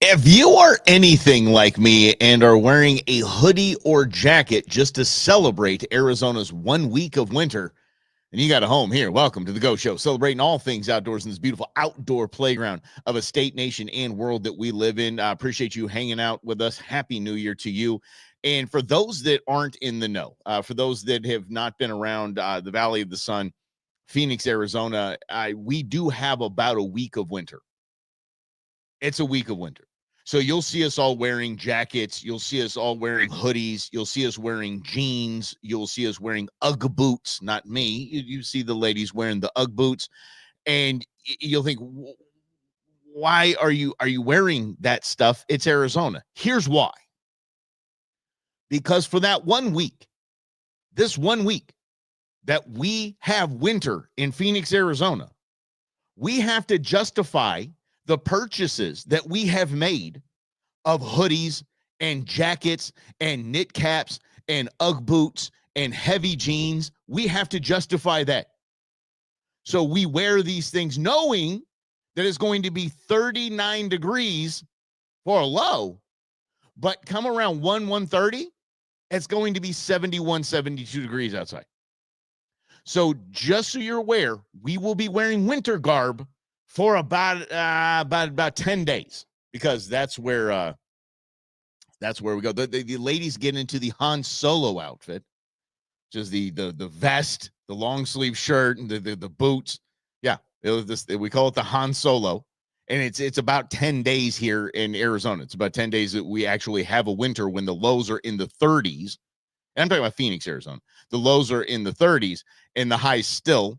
If you are anything like me and are wearing a hoodie or jacket just to celebrate Arizona's 1 week of winter, and you got a home here, welcome to the Go Show, celebrating all things outdoors in this beautiful outdoor playground of a state, nation, and world that we live in. I appreciate you hanging out with us. Happy New Year to you. And for those that aren't in the know, for those that have not been around the Valley of the Sun, Phoenix, Arizona, we do have about a week of winter. It's a week of winter. So you'll see us all wearing jackets. You'll see us all wearing hoodies. You'll see us wearing jeans. You'll see us wearing Ugg boots. Not me. You see the ladies wearing the Ugg boots. And you'll think, why are you wearing that stuff? It's Arizona. Here's why. Because for that 1 week, this 1 week that we have winter in Phoenix, Arizona, we have to justify the purchases that we have made of hoodies and jackets and knit caps and Ugg boots and heavy jeans. We have to justify that. So we wear these things knowing that it's going to be 39 degrees for a low, but come around 1:30, it's going to be 71, 72 degrees outside. So just so you're aware, we will be wearing winter garb for about 10 days, because that's where we go. The ladies get into the Han Solo outfit, which is the vest, the long sleeve shirt, and the boots. Yeah, we call it the Han Solo, and it's about 10 days here in Arizona. It's about 10 days that we actually have a winter when the lows are in the 30s. And I'm talking about Phoenix, Arizona. The lows are in the 30s, and the highs still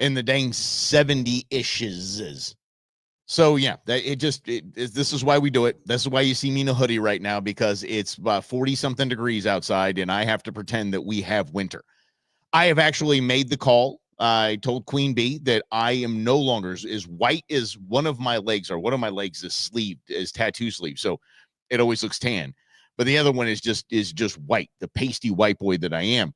in the dang 70-ishes. So yeah, this is why we do it. This is why you see me in a hoodie right now, because it's about 40 something degrees outside and I have to pretend that we have winter. I have actually made the call. I told Queen Bee that I am no longer as white as one of my legs, or one of my legs is tattoo sleeve. So it always looks tan, but the other one is just white, the pasty white boy that I am.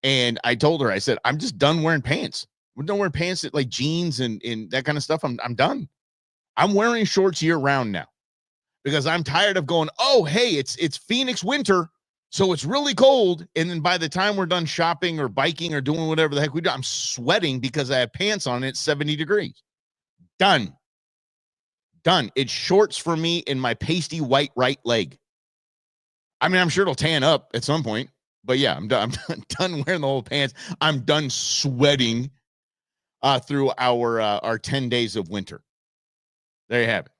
And I told her, I said, I'm just done wearing pants. We're done wearing pants that like jeans and that kind of stuff. I'm done. I'm wearing shorts year round now, because I'm tired of going, oh, hey, it's Phoenix winter, so it's really cold. And then by the time we're done shopping or biking or doing whatever the heck we do, I'm sweating because I have pants on. It's 70 degrees. Done. It's shorts for me in my pasty white right leg. I mean, I'm sure it'll tan up at some point, but yeah, I'm done wearing the whole pants. I'm done sweating through our 10 days of winter. There you have it.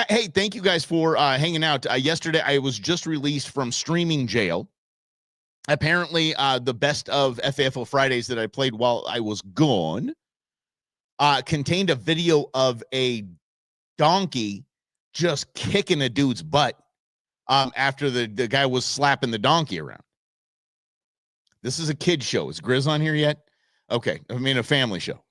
Hey, thank you guys for hanging out. Yesterday, I was just released from streaming jail. Apparently, the best of FAFO Fridays that I played while I was gone contained a video of a donkey just kicking a dude's butt after the guy was slapping the donkey around. This is a kid show. Is Grizz on here yet? Okay, I mean, a family show.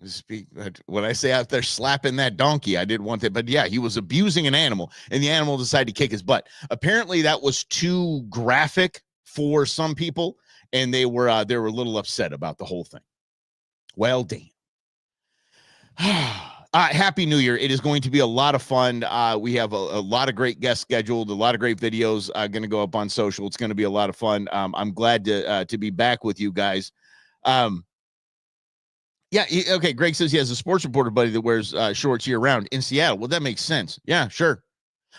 When I say out there slapping that donkey, I didn't want that. But yeah, he was abusing an animal, and the animal decided to kick his butt. Apparently, that was too graphic for some people, and they were a little upset about the whole thing. Well, damn. Happy New Year. It is going to be a lot of fun. We have a lot of great guests scheduled, a lot of great videos going to go up on social. It's going to be a lot of fun. I'm glad to be back with you guys. Yeah, okay. Greg says he has a sports reporter buddy that wears shorts year round in Seattle. Well, that makes sense. Yeah, sure.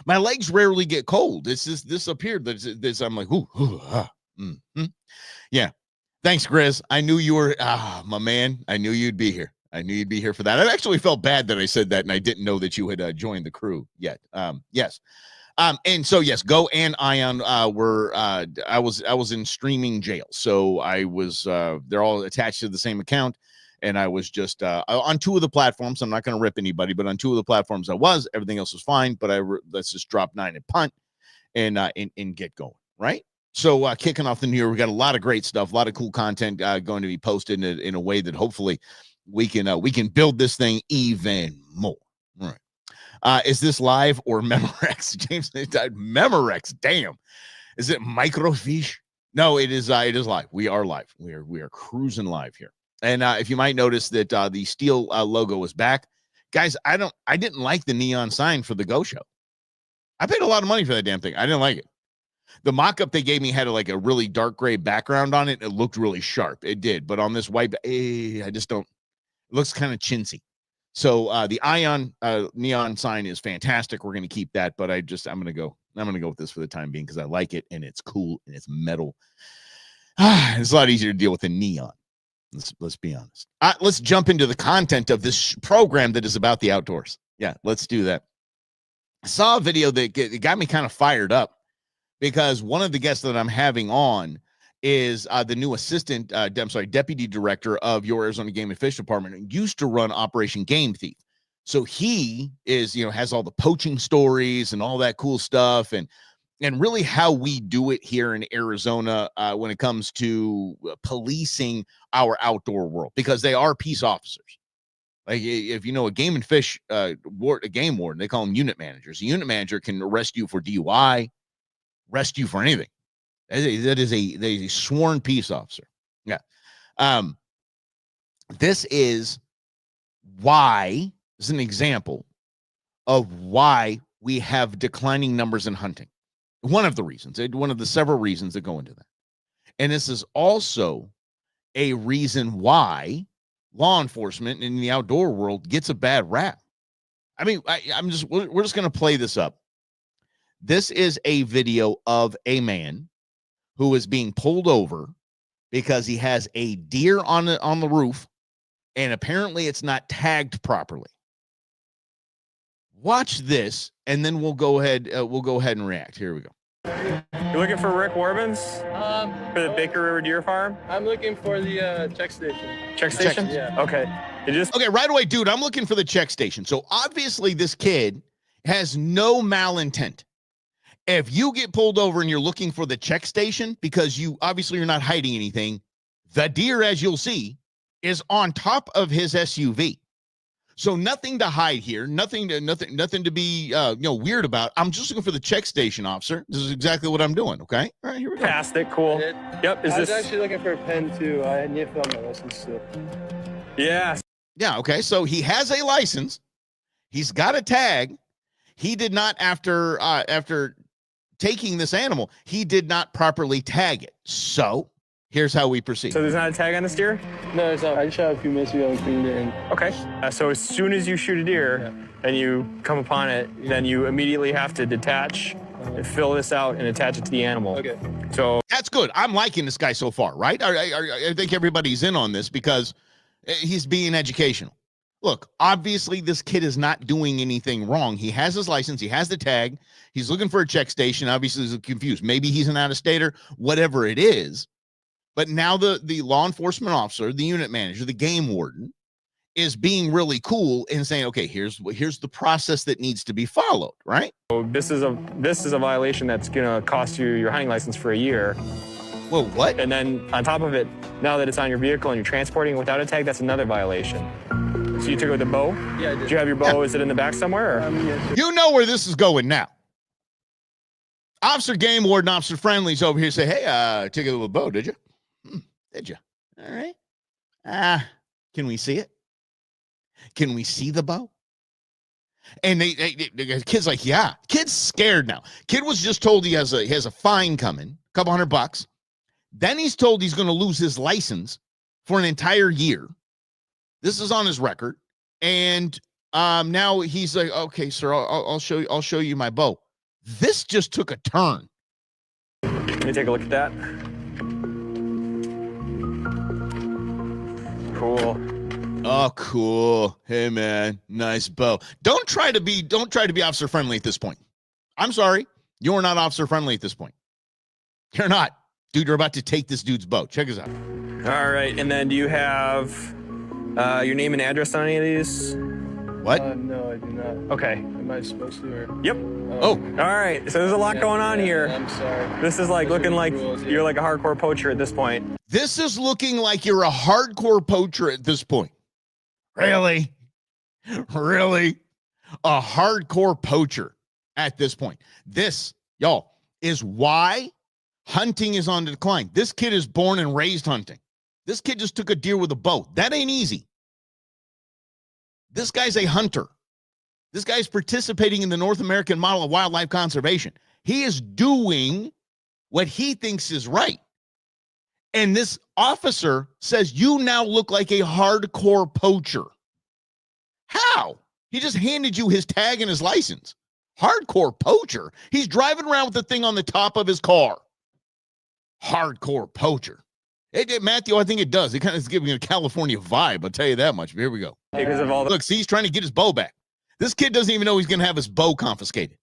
My legs rarely get cold. This appeared. This I'm like, Yeah. Thanks, Grizz. I knew you were, my man. I knew you'd be here. I knew you'd be here for that. I actually felt bad that I said that, and I didn't know that you had joined the crew yet. Yes. And so yes, Go and Ion were. I was in streaming jail, so I was. They're all attached to the same account. And I was just on two of the platforms. I'm not going to rip anybody, but on two of the platforms everything else was fine. But let's just drop 9 and punt and get going. Right. So kicking off the new year, we got a lot of great stuff, a lot of cool content going to be posted in a way that hopefully we can build this thing even more. All right. Is this live or Memorex? James Memorex. Damn. Is it microfiche? No, it is live. We are live. We are cruising live here. And if you might notice that the steel logo is back, guys. I didn't like the neon sign for the Go Show. I paid a lot of money for that damn thing. I didn't like it. The mock-up they gave me had like a really dark gray background on it. It looked really sharp. It did. But on this white, I just don't. It looks kind of chintzy. So the ion neon sign is fantastic. We're going to keep that. But I'm going to go with this for the time being because I like it and it's cool and it's metal. It's a lot easier to deal with than neon. Let's be honest. Let's jump into the content of this program that is about the outdoors. Yeah, let's do that. I saw a video that got me kind of fired up because one of the guests that I'm having on is the new deputy director of your Arizona Game and Fish Department, and used to run Operation Game Thief. So he is, has all the poaching stories and all that cool stuff, and really how we do it here in Arizona when it comes to policing our outdoor world, because they are peace officers. Like if you know a game and fish a game warden, they call them unit managers. A unit manager can arrest you for DUI, arrest you for anything. That is a sworn peace officer. Yeah. This is an example of why we have declining numbers in hunting. One of the reasons, one of the several reasons that go into that. And this is also a reason why law enforcement in the outdoor world gets a bad rap. I mean, we're just going to play this up. This is a video of a man who is being pulled over because he has a deer on the roof, and apparently it's not tagged properly. Watch this, and then we'll go ahead and react. Here we go. You're looking for Rick Warbins? For the Baker River Deer Farm? I'm looking for the check station. Check station? Yeah. Okay. Okay, right away, dude, I'm looking for the check station. So obviously this kid has no malintent. If you get pulled over and you're looking for the check station because you're not hiding anything, the deer, as you'll see, is on top of his SUV. So nothing to hide here, nothing to be weird about. I'm just looking for the check station, officer. This is exactly what I'm doing. Okay, all right, here we go. Fantastic, cool. Yep. I was actually looking for a pen too. I need to fill out my license too. Yeah. Yeah. Okay. So he has a license. He's got a tag. He did not after taking this animal. He did not properly tag it. So here's how we proceed. So there's not a tag on this deer? No, it's not. I just shot a few minutes ago and cleaned it. Okay. So as soon as you shoot a deer and you come upon it, then you immediately have to detach and fill this out and attach it to the animal. Okay. So that's good. I'm liking this guy so far, right? I think everybody's in on this because he's being educational. Look, obviously this kid is not doing anything wrong. He has his license. He has the tag. He's looking for a check station. Obviously he's confused. Maybe he's an out-of-stater, whatever it is. But now the law enforcement officer, the unit manager, the game warden is being really cool and saying, okay, here's the process that needs to be followed, right? this is a violation that's gonna cost you your hunting license for a year. Whoa, what? And then on top of it, now that it's on your vehicle and you're transporting it without a tag, that's another violation. So you took it with the bow? Yeah, I did. Did you have your bow? Yeah. Is it in the back somewhere? Yeah, sure. You know where this is going now. Officer Game Warden, Officer Friendly's over here say, hey, took it with a bow, did you? Did you? All right. Can we see it? Can we see the bow? And the kid's like, yeah. Kid's scared now. Kid was just told he has a fine coming, a couple $100. Then he's told he's going to lose his license for an entire year. This is on his record. And now he's like, okay, sir, I'll show you my bow. This just took a turn. Let me take a look at that. Cool. Oh, cool. Hey, man, nice bow. Don't try to be officer friendly at this point. I'm sorry. You're not officer friendly at this point. You're not. Dude, you're about to take this dude's bow. Check us out. All right. And then do you have your name and address on any of these? What? No, I do not. Okay. Am I supposed to? Or? Yep. Oh. All right. So there's a lot going on here. I'm sorry. This is like looking like you're like a hardcore poacher at this point. This is looking like you're a hardcore poacher at this point. Really? Really? A hardcore poacher at this point. This, y'all, is why hunting is on the decline. This kid is born and raised hunting. This kid just took a deer with a bow. That ain't easy. This guy's a hunter. This guy's participating in the North American model of wildlife conservation. He is doing what he thinks is right. And this officer says, you now look like a hardcore poacher. How? He just handed you his tag and his license. Hardcore poacher? He's driving around with the thing on the top of his car. Hardcore poacher. Matthew, I think it does. It kind of is giving a California vibe. I'll tell you that much. Here we go. Because of all the Look, see, he's trying to get his bow back. This kid doesn't even know he's going to have his bow confiscated.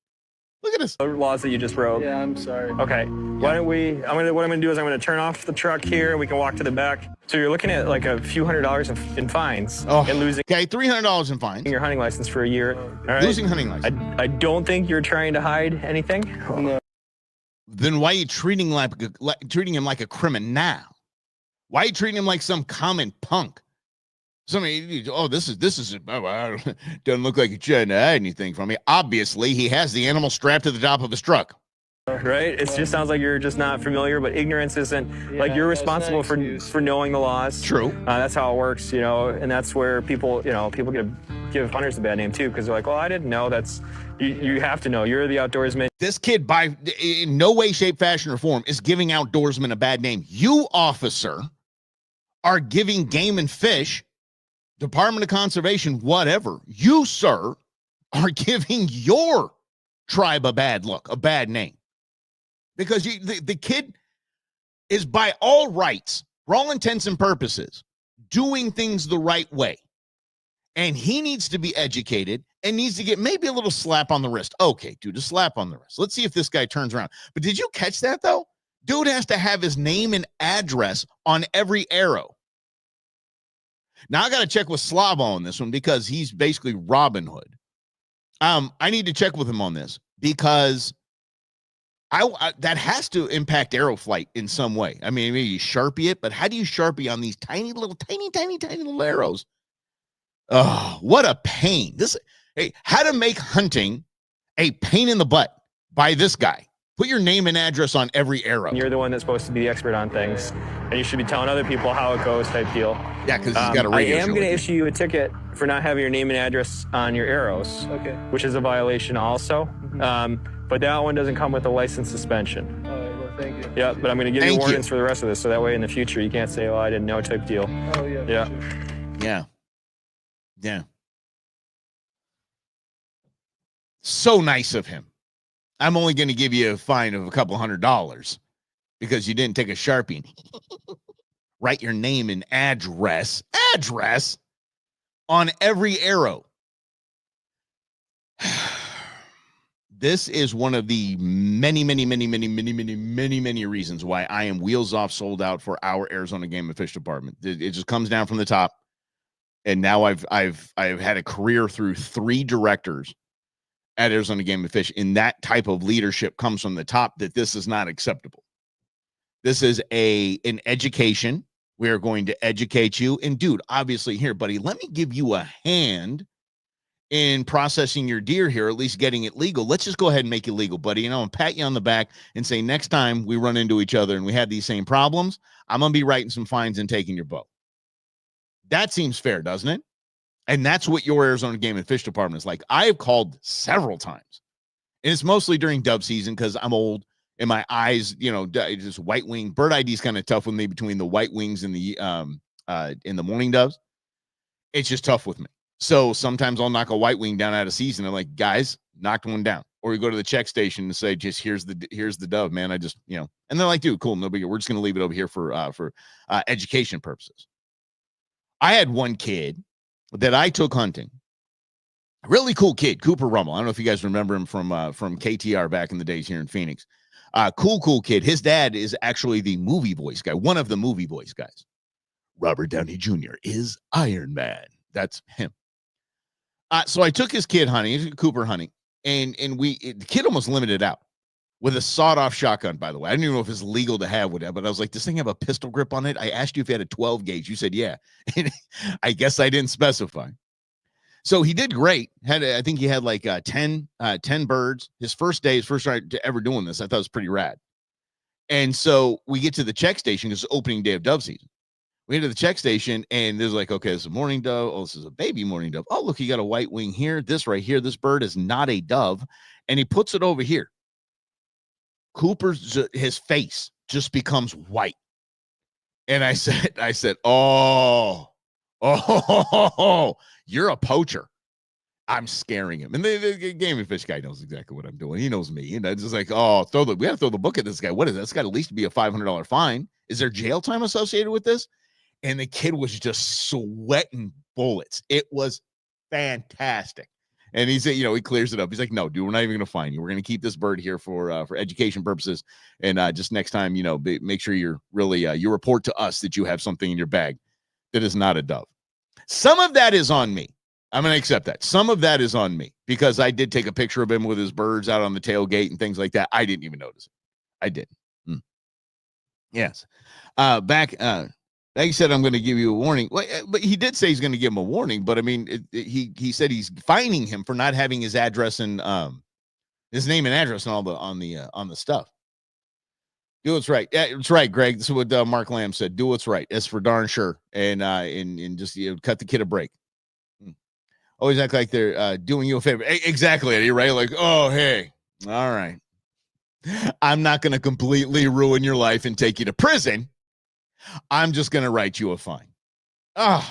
Look at this. laws that you just broke. Yeah, I'm sorry. Okay. Why don't we? What I'm gonna do is I'm gonna turn off the truck here, and we can walk to the back. So you're looking at like a few $100s in fines and losing Okay, $300 in fines. your hunting license for a year. All right. Losing hunting license. I don't think you're trying to hide anything. No. Then why are you treating treating him like a criminal? Why are you treating him like some common punk? Somebody, this is doesn't look like he's trying to hide anything from me. Obviously, he has the animal strapped to the top of his truck. Right? It just sounds like you're just not familiar, but ignorance isn't like you're responsible for knowing the laws. True. That's how it works, and that's where people give hunters a bad name too, because they're like, well, I didn't know. That's you have to know. You're the outdoorsman. This kid, in no way, shape, fashion, or form, is giving outdoorsmen a bad name. You, officer, are giving game and fish, Department of Conservation, whatever. You, sir, are giving your tribe a bad look, a bad name. Because the kid is, by all rights, for all intents and purposes, doing things the right way. And he needs to be educated and needs to get maybe a little slap on the wrist. Okay, dude, a slap on the wrist. Let's see if this guy turns around. But did you catch that, though? Dude has to have his name and address on every arrow. Now, I got to check with Slavo on this one because he's basically Robin Hood. I need to check with him on this because that has to impact arrow flight in some way. I mean, maybe you Sharpie it, but how do you Sharpie on these tiny little arrows? Oh, what a pain. How to make hunting a pain in the butt by this guy. Put your name and address on every arrow. You're the one that's supposed to be the expert on things, and you should be telling other people how it goes type deal. Yeah, because he's got a radio I am show going to issue you a ticket for not having your name and address on your arrows, Okay. which is a violation also. But that one doesn't come with a license suspension. All right, well, thank you. Yeah, but I'm going to give you Thank warnings you. for the rest of this, so that way in the future you can't say, "Oh, I didn't know" type deal. Oh, yeah. Yeah. Sure. Yeah. So nice of him. I'm only going to give you a fine of a couple $100 because you didn't take a Sharpie. Write your name and address on every arrow. This is one of the many reasons why I am wheels off, sold out for our Arizona Game and Fish Department. It just comes down from the top. And now I've had a career through 3 directors at Arizona Game and Fish, and that type of leadership comes from the top, that this is not acceptable. This is an education. We are going to educate you. And dude, obviously here, buddy, let me give you a hand in processing your deer here, at least getting it legal. Let's just go ahead and make it legal, buddy. And pat you on the back and say, next time we run into each other and we have these same problems, I'm going to be writing some fines and taking your bow. That seems fair, doesn't it? And that's what your Arizona Game and Fish Department is like. I have called several times, and it's mostly during dove season because I'm old and my eyes, just white wing. Bird ID is kind of tough with me between the white wings and the morning doves. It's just tough with me. So sometimes I'll knock a white wing down out of season. I'm like, guys, knocked one down. Or we go to the check station and say, just here's the dove, man. I just, and they're like, dude, cool, no big deal. We're just gonna leave it over here for education purposes. I had one kid that I took hunting. Really cool kid, Cooper Rummel. I don't know if you guys remember him from KTR back in the days here in Phoenix. Cool kid. His dad is actually the movie voice guy, one of the movie voice guys. Robert Downey Jr. is Iron Man. That's him. So I took his kid hunting, Cooper hunting, and the kid almost limited out with a sawed-off shotgun, by the way. I didn't even know if it's legal to have with that, but I was like, this thing have a pistol grip on it? I asked you if it had a 12 gauge. You said, yeah. And I guess I didn't specify. So he did great. I think he had like 10 birds. His first time ever doing this. I thought it was pretty rad. And so we get to the check station. It's opening day of dove season. We went to the check station, and there's like, okay, this is a mourning dove. Oh, this is a baby mourning dove. Oh, look, you got a white wing here. This right here, this bird is not a dove. And he puts it over here. Cooper's, his face just becomes white. And I said, oh, you're a poacher. I'm scaring him. And the game and fish guy knows exactly what I'm doing. He knows me. And it's just like, oh, we have to throw the book at this guy. What is that? It's got at least be a $500 fine. Is there jail time associated with this? And the kid was just sweating bullets. It was fantastic. And he said, he clears it up. He's like, no, dude, we're not even going to fine you. We're going to keep this bird here for education purposes. And just next time, make sure you're really, you report to us that you have something in your bag that is not a dove. Some of that is on me. I'm going to accept that. Some of that is on me because I did take a picture of him with his birds out on the tailgate and things like that. I didn't even notice it. I didn't. Yes. Back he said, I'm going to give you a warning. Well, but he did say he's going to give him a warning. But I mean, he said he's fining him for not having his address and his name and address and all on the stuff. Do what's right. Yeah, it's right, Greg. This is what Mark Lamb said. Do what's right. That's for darn sure. And just cut the kid a break. Always act like they're doing you a favor. Exactly, Eddie. Right? Like, oh, hey, all right. I'm not going to completely ruin your life and take you to prison. I'm just going to write you a fine. Oh,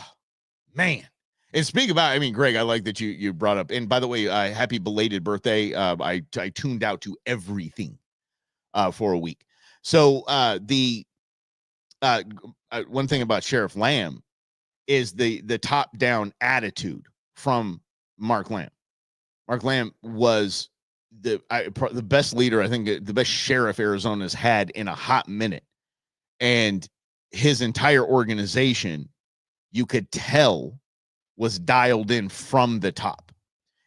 man. And speak about, Greg, I like that you brought up. And by the way, happy belated birthday. I tuned out to everything for a week. So the one thing about Sheriff Lamb is the top-down attitude from Mark Lamb. Mark Lamb was the best leader, I think, the best sheriff Arizona's had in a hot minute. And his entire organization, you could tell, was dialed in from the top.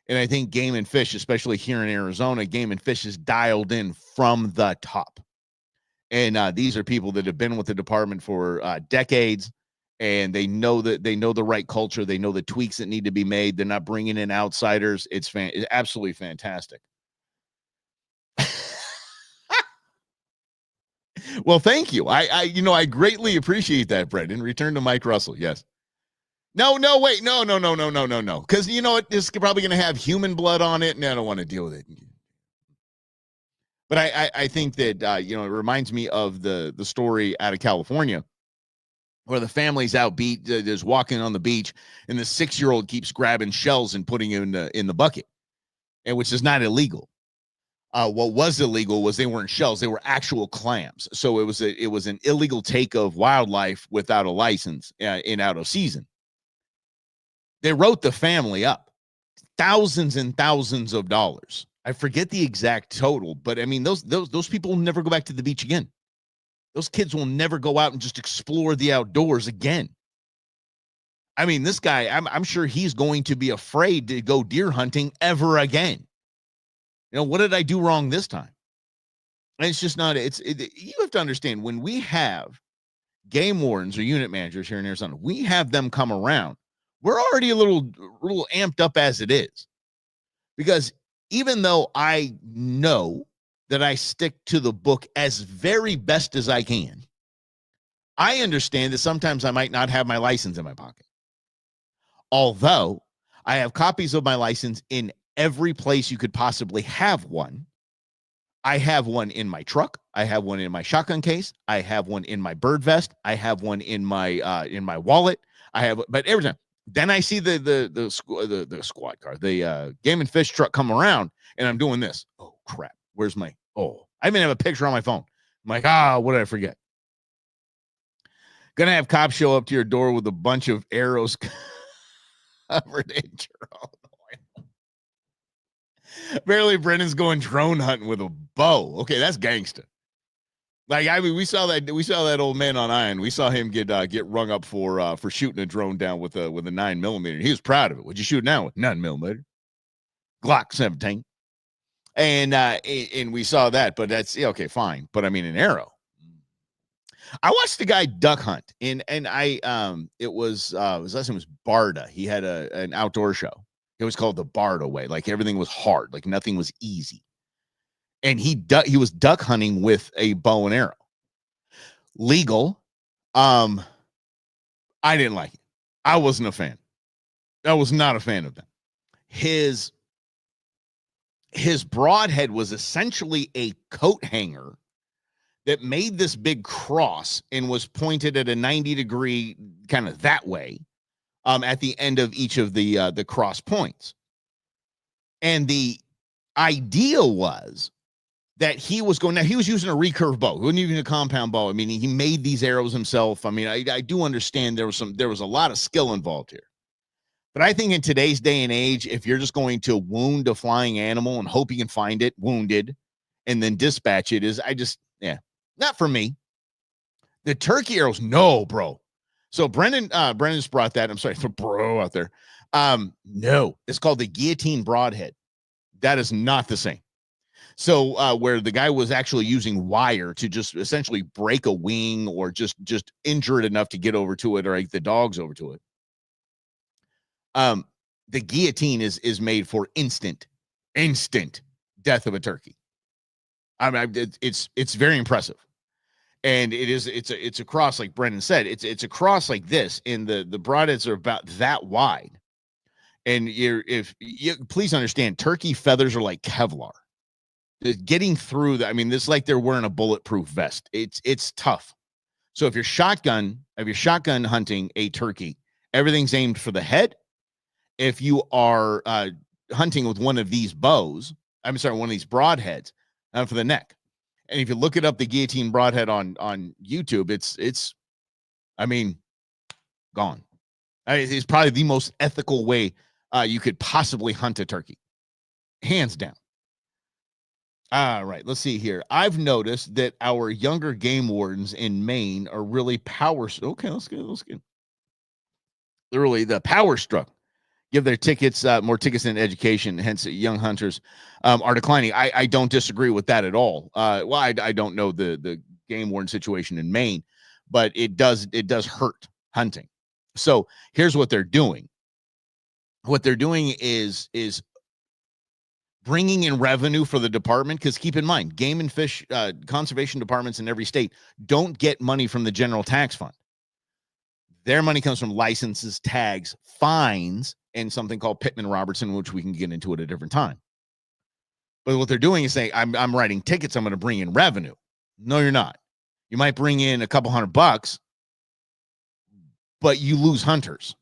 And I think Game and Fish, especially here in Arizona, Game and Fish is dialed in from the top. And these are people that have been with the department for decades, and they know the right culture. They know the tweaks that need to be made. They're not bringing in outsiders. It's absolutely fantastic. Well, thank you. I greatly appreciate that, Brendan. Return to Mike Russell. Yes. No, wait. No. Because you know what? This is probably going to have human blood on it, and I don't want to deal with it. But I think that, it reminds me of the story out of California where the family's out just walking on the beach, and the 6-year-old keeps grabbing shells and putting them in the bucket, and which is not illegal. What was illegal was they weren't shells; they were actual clams. So it was an illegal take of wildlife without a license in out of season. They wrote the family up thousands and thousands of dollars. I forget the exact total, but those people will never go back to the beach again. Those kids will never go out and just explore the outdoors again. This guy, I'm sure he's going to be afraid to go deer hunting ever again. What did I do wrong this time? And it's just not, you have to understand, when we have game wardens or unit managers here in Arizona, we have them come around. We're already a little amped up as it is. Because even though I know that I stick to the book as very best as I can, I understand that sometimes I might not have my license in my pocket. Although I have copies of my license in every place you could possibly have one. I have one in my truck. I have one in my shotgun case. I have one in my bird vest. I have one in my wallet. But every time, then I see the squad car, the Game and Fish truck come around, and I'm doing this. Oh crap! Where's my? Oh, I even have a picture on my phone. I'm like, what did I forget? Gonna have cops show up to your door with a bunch of arrows covered in drone oil. Apparently, Brendan's going drone hunting with a bow. Okay, that's gangsta. We saw that old man on Iron. We saw him get rung up for shooting a drone down with a 9mm. He was proud of it. What'd you shoot now with? 9mm, Glock 17. And we saw that, but that's okay, fine. But an arrow. I watched the guy duck hunt, and I it was his last name was Barda. He had an outdoor show. It was called the Barda way. Like everything was hard, like nothing was easy. And he was duck hunting with a bow and arrow. Legal. I didn't like it. I wasn't a fan. I was not a fan of that. His broadhead was essentially a coat hanger that made this big cross and was pointed at a 90-degree kind of that way at the end of each of the cross points. And the idea was that he was using a recurve bow. It wasn't even a compound bow. I mean, he made these arrows himself. I mean, I do understand there was a lot of skill involved here. But I think in today's day and age, if you're just going to wound a flying animal and hope you can find it wounded and then dispatch it, not for me. The turkey arrows, no, bro. So Brendan's brought that. I'm sorry for bro out there. No, it's called the guillotine broadhead. That is not the same. So where the guy was actually using wire to just essentially break a wing or just injure it enough to get over to it or like the dogs over to it. The guillotine is made for instant death of a turkey. I mean, it's very impressive, and it's a cross like Brendan said. It's a cross like this, and the broadheads are about that wide. And please understand, turkey feathers are like Kevlar. Getting through that, I mean, this is like they're wearing a bulletproof vest. It's tough. So if you're shotgun hunting a turkey, everything's aimed for the head. If you are hunting with one of these bows, one of these broadheads, for the neck. And if you look it up, the guillotine broadhead on YouTube, it's gone. It's probably the most ethical way you could possibly hunt a turkey, hands down. All right, let's see here. I've noticed that our younger game wardens in Maine are really okay, let's get. They're really the power struck. Give their tickets more tickets than education. Hence, young hunters are declining. I don't disagree with that at all. I don't know the game warden situation in Maine, but it does hurt hunting. So here's what they're doing. What they're doing is bringing in revenue for the department, because keep in mind, game and fish conservation departments in every state don't get money from the general tax fund. Their money comes from licenses, tags, fines, and something called Pittman-Robertson, which we can get into at a different time. But what they're doing is saying, I'm writing tickets, I'm going to bring in revenue. No, you're not. You might bring in a couple $100, but you lose hunters.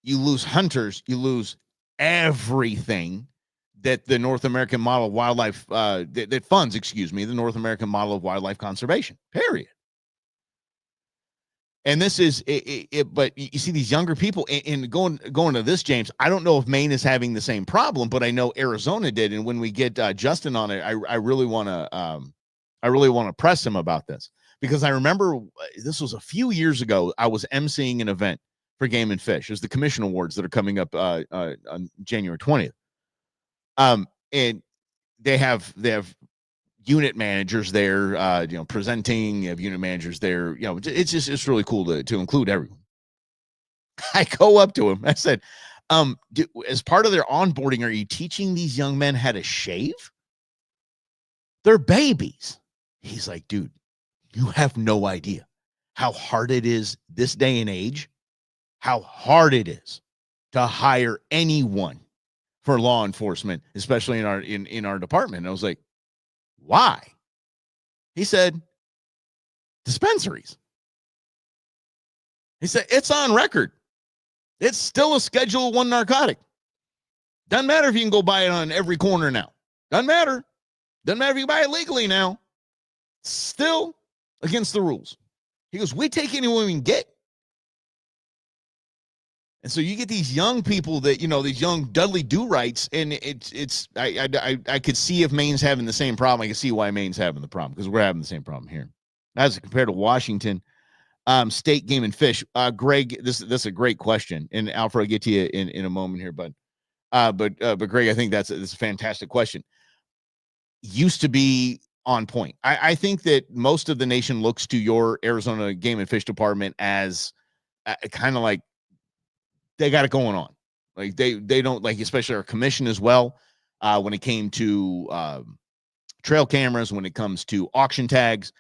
You lose everything that the North American model of wildlife, that funds, the North American model of wildlife conservation, period. And this is it, but you see these younger people, and going to this, James, I don't know if Maine is having the same problem, but I know Arizona did. And when we get Justin on it, I really want to press him about this, because I remember this was a few years ago. I was emceeing an event for Game and Fish. It was the Commission Awards that are coming up on January 20th. And they have unit managers there, presenting. You have unit managers there. It's really cool to include everyone. I go up to him. I said, as part of their onboarding, are you teaching these young men how to shave? They're babies. He's like, dude, you have no idea how hard it is this day and age, how hard it is to hire anyone for law enforcement, especially in our department. And I was like, why? He said, dispensaries. He said, it's on record. It's still a Schedule I narcotic. Doesn't matter if you can go buy it on every corner now. Doesn't matter. Doesn't matter if you buy it legally now. Still against the rules. He goes, we take anyone we can get. And so you get these young people that, these young Dudley Do-Rights, and I could see if Maine's having the same problem. I can see why Maine's having the problem, because we're having the same problem here. As compared to Washington State Game and Fish. Greg, this is a great question, and Alfred, I'll get to you in a moment here, but Greg, I think that's a fantastic question. Used to be on point. I think that most of the nation looks to your Arizona Game and Fish Department as kind of like, they got it going on. Like they don't, like, especially our commission as well. When it came to trail cameras, when it comes to auction tags,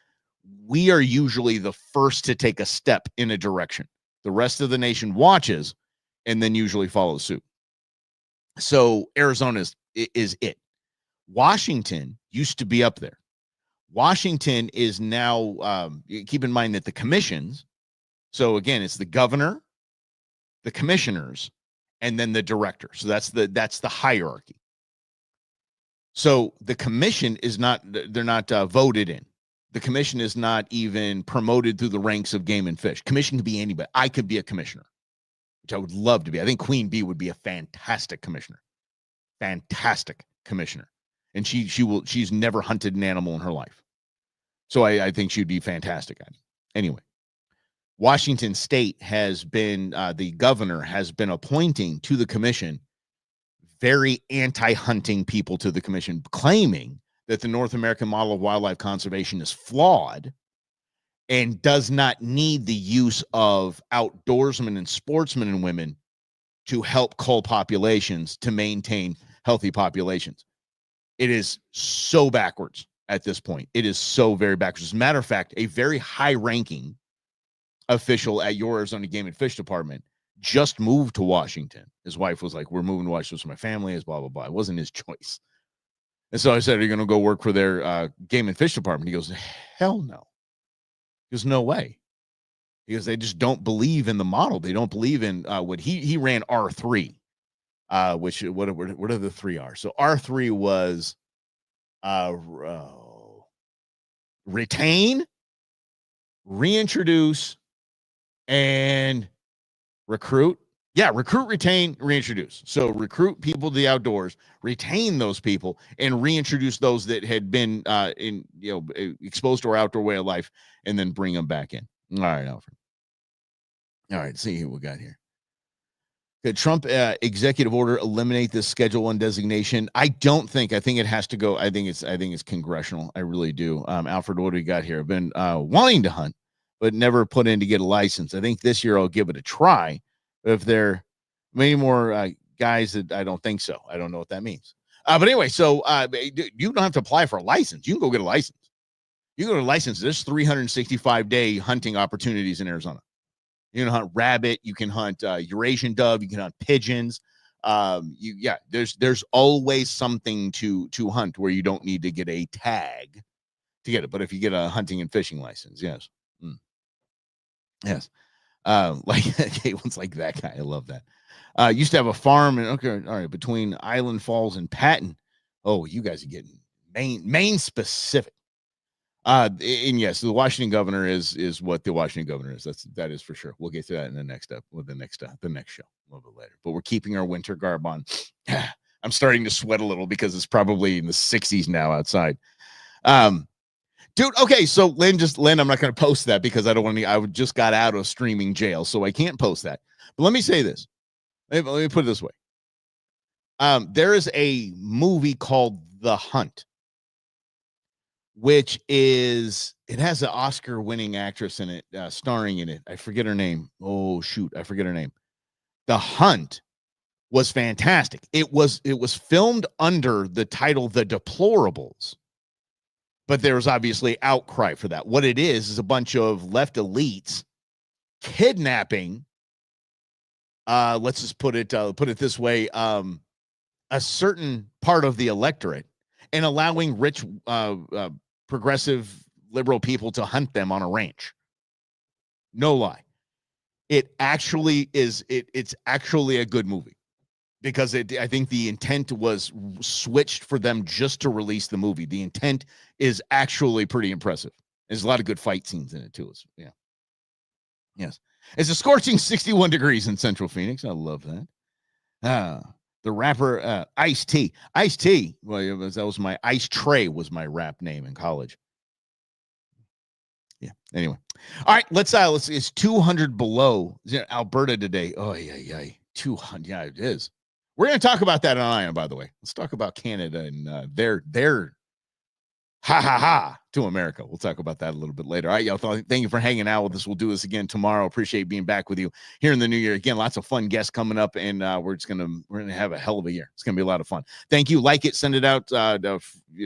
we are usually the first to take a step in a direction. The rest of the nation watches and then usually follows suit. So Arizona is it. Washington used to be up there. Washington is now, keep in mind that the commissions, so again, it's the governor, the commissioners, and then the director. So that's the hierarchy. So the commission is not, they're not voted in. The commission is not even promoted through the ranks of Game and Fish. Commission could be anybody. I could be a commissioner, which I would love to be. I think Queen Bee would be a fantastic commissioner. Fantastic commissioner. And she's never hunted an animal in her life. So I think she'd be fantastic at it. Anyway, Washington State has been, the governor has been appointing to the commission very anti-hunting people to the commission, claiming that the North American model of wildlife conservation is flawed and does not need the use of outdoorsmen and sportsmen and women to help cull populations to maintain healthy populations. It is so backwards at this point. It is so very backwards. As a matter of fact, a very high-ranking official at your Arizona Game and Fish Department just moved to Washington. His wife was like, we're moving to Washington with my family, as blah, blah, blah. It wasn't his choice. And so I said, are you going to go work for their Game and Fish Department? He goes, hell no. He goes, no way. He goes, they just don't believe in the model. They don't believe in what he ran R3, which what are the 3 R's? So R3 was retain, reintroduce, and recruit. Yeah, recruit, retain, reintroduce. So recruit people to the outdoors, retain those people, and reintroduce those that had been exposed to our outdoor way of life, and then bring them back in. All right, Alfred. All right, see what we got here. Could Trump executive order eliminate this Schedule 1 designation? I think it has to go. I think it's congressional. I really do. Alfred, what do we got here? I've been wanting to hunt, but never put in to get a license. I think this year I'll give it a try. If there are many more guys that I don't think so. I don't know what that means. But anyway, so you don't have to apply for a license. You can go get a license. You can go to a license. There's 365-day hunting opportunities in Arizona. You can hunt rabbit. You can hunt Eurasian dove. You can hunt pigeons. There's always something to hunt where you don't need to get a tag to get it. But if you get a hunting and fishing license, yes. Yes. One's like that guy. I love that. Used to have a farm and all right, between Island Falls and Patton. Oh, you guys are getting Maine specific. And yes, the Washington governor is what the Washington governor is. That is for sure. We'll get to that in the next step with the next show a little bit later. But we're keeping our winter garb on. I'm starting to sweat a little because it's probably in the 60s now outside. Dude, okay, so Lynn, I'm not going to post that because I don't want to. I just got out of streaming jail, so I can't post that. But let me say this. Let me put it this way. There is a movie called The Hunt, which it has an Oscar-winning actress in it, starring in it. I forget her name. Oh, shoot, I forget her name. The Hunt was fantastic. It was filmed under the title The Deplorables. But there was obviously outcry for that. What it is a bunch of left elites kidnapping. Let's just put it this way: a certain part of the electorate and allowing rich, progressive, liberal people to hunt them on a ranch. No lie, it actually is. It's actually a good movie. Because I think the intent was switched for them just to release the movie. The intent is actually pretty impressive. There's a lot of good fight scenes in it too. Yeah. Yes. It's a scorching 61 degrees in Central Phoenix. I love that. The rapper Ice-T. Ice-T. Well, that was my Ice Tray was my rap name in college. Yeah. Anyway. All right. Let's it's 200 below Alberta today. Oh yeah. 200. Yeah, it is. We're going to talk about that on Ion, by the way. Let's talk about Canada and their Ha ha ha to America. We'll talk about that a little bit later. All right, y'all. Thank you for hanging out with us. We'll do this again tomorrow. Appreciate being back with you here in the new year. Again, lots of fun guests coming up, and we're gonna have a hell of a year. It's gonna be a lot of fun. Thank you. Like it, send it out,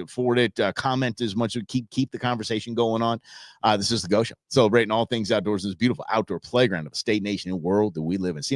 forward it, comment as much. Keep the conversation going on. This is the Go Show, celebrating all things outdoors. This beautiful outdoor playground of a state, nation, and world that we live in. See you tomorrow.